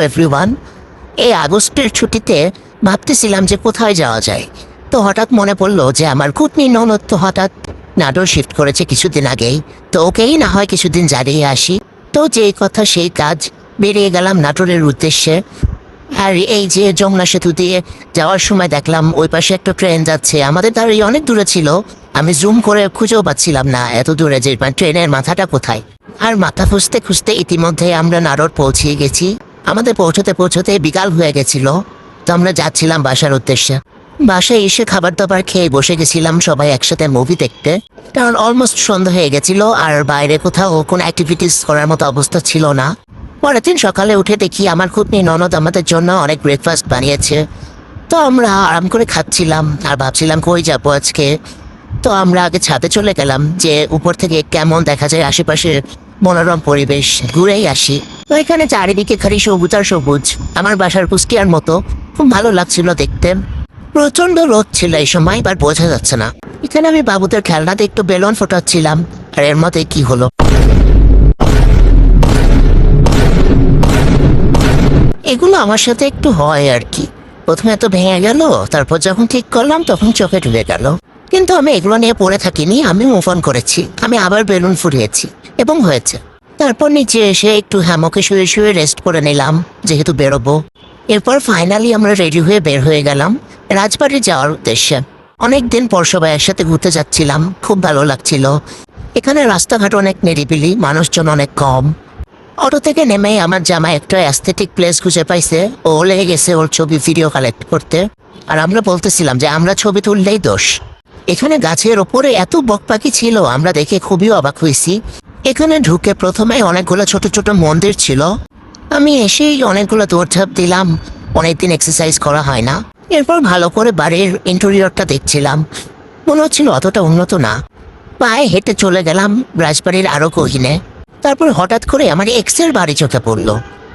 Everyone. এই আগস্টের ছুটিতে ভাবতেছিলাম যে কোথায় যাওয়া যায়। তো হঠাৎ মনে পড়লো যে আমার কুটনি ননদ তো হঠাৎ নাটোর শিফট করেছে কিছুদিন আগেই। তো ওকেই না হয় কিছুদিন জানিয়ে আসি। তো যেই কথা সেই কাজ, বেরিয়ে গেলাম নাটোরের উদ্দেশ্যে। আর এই যে যমুনা সেতু দিয়ে যাওয়ার সময় দেখলাম ওই পাশে একটা ট্রেন যাচ্ছে, আমাদের দাঁড়িয়ে অনেক দূরে ছিল। আমি জুম করে খুঁজেও পাচ্ছিলাম না এত দূরে যে ট্রেনের মাথাটা কোথায়। আর মাথা খুঁজতে খুঁজতে ইতিমধ্যে আমরা নাটোর পৌঁছে গেছি। আমাদের পৌঁছতে পৌঁছতে বিকাল হয়ে গেছিল। তো আমরা যাচ্ছিলাম বাসার উদ্দেশ্যে। বাসায় এসে খাবার দাবার খেয়ে বসে গেছিলাম সবাই একসাথে মুভি দেখতে, কারণ অলমোস্ট সন্ধ্যা হয়ে গেছিল আর বাইরে কোথাও কোনো অ্যাক্টিভিটিস করার মতো অবস্থা ছিল না। পরের দিন সকালে উঠে দেখি আমার খুতনি ননদ আমাদের জন্য অনেক ব্রেকফাস্ট বানিয়েছে। তো আমরা আরাম করে খাচ্ছিলাম আর ভাবছিলাম কই যাবো আজকে। তো আমরা আগে ছাদে চলে গেলাম যে উপর থেকে কেমন দেখা যায় আশেপাশের মনোরম পরিবেশ ঘুরেই আসি। তো এখানে চারিদিকে খালি সবুজ আর সবুজ, আমার বাসার কুষ্টিয়ার মতো। খুব ভালো লাগছিল দেখতে। প্রচন্ড রোদ ছিল এই সময়, এবার বোঝা যাচ্ছে না। এখানে আমি বাবুদের খেলনাতে একটু বেলুন ফোটাচ্ছিলাম, আর এর মধ্যে কি হলো। এগুলো আমার সাথে একটু হয় আর কি। প্রথমে এত ভেঙে গেল, তারপর যখন ঠিক করলাম তখন চোখে ঢুকে গেল। কিন্তু আমি এগুলো নিয়ে পড়ে থাকিনি, আমি মুভ অন করেছি। আমি আবার বেলুন ফুরিয়েছি এবং হয়েছে। তারপর নিচে এসে একটু হ্যামকে শুয়ে শুয়ে রেস্ট করে নিলাম, যেহেতু বেরোবো। এরপর ফাইনালি আমরা রেডি হয়ে বের হয়ে গেলাম রাজবাড়ি যাওয়ার উদ্দেশ্যে। অনেকদিন পর সবাই একসাথে ঘুরতে যাচ্ছিলাম, খুব ভালো লাগছিল। এখানে রাস্তাঘাট অনেক নিরিবিলি, মানুষজন অনেক কম। অটো থেকে নেমেই আমার জামাই একটা অ্যাস্থেটিক প্লেস খুঁজে পাইছে। ও লেগে গেছে ওর ছবি ভিডিও কালেক্ট করতে। আর আমরা বলতেছিলাম যে আমরা ছবি তুললেই দোষ। এখানে গাছের ওপরে এত বকপাখি ছিল, আমরা দেখে খুবই অবাক হয়েছি। এখানে ঢুকে প্রথমে অনেকগুলো ছোট ছোট মন্দির ছিল। আমি এসেই অনেকগুলো দৌড়ঝাঁপ দিলাম, অনেকদিন এক্সারসাইজ করা হয় না। এরপর ভালো করে বাড়ির ইন্টেরিয়রটা দেখছিলাম, মনে হচ্ছিল অতটা উন্নত না। পায়ে হেঁটে চলে গেলাম রাজবাড়ির আরো গহীনে। তারপর হঠাৎ করে আমার এক্সের বাড়ি চোখে পড়লো,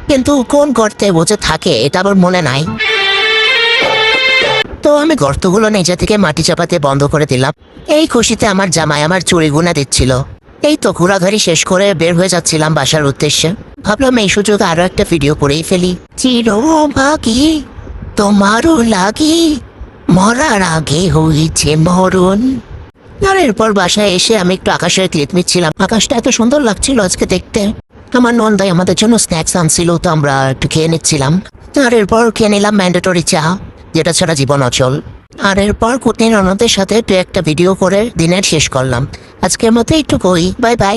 কিন্তু কোন গর্তে বসে থাকে এটা আমার মনে নাই। তো আমি গর্তগুলো নিজে থেকে মাটি চাপাতে বন্ধ করে দিলাম। এই খুশিতে আমার জামাই আমার চুড়ি গুনা দিচ্ছিল। এই তো ঘোরাঘুরি শেষ করে বের হয়ে যাচ্ছিলাম বাসার উদ্দেশ্যে। ভাবলাম এই সুযোগে আরো একটা ভিডিও করেই ফেলি। চিরভাগী তোমারও লাগি, মরার আগে হয়েছে মরণ। আর এরপর বাসায় এসে আমি একটু আকাশের ক্লিপ নিচ্ছিলাম। আকাশটা এত সুন্দর লাগছিল আজকে দেখতে। আমার নন্দাই আমাদের জন্য স্ন্যাক্স আনছিল, তো আমরা একটু খেয়ে নিচ্ছিলাম। আর এরপর খেয়ে নিলাম ম্যান্ডেটরি চা, যেটা ছাড়া জীবন অচল। আর এরপর কুটনি ননদের সাথে একটু একটা ভিডিও করে দিনের শেষ করলাম। আজকের মতো একটু কই, বাই বাই।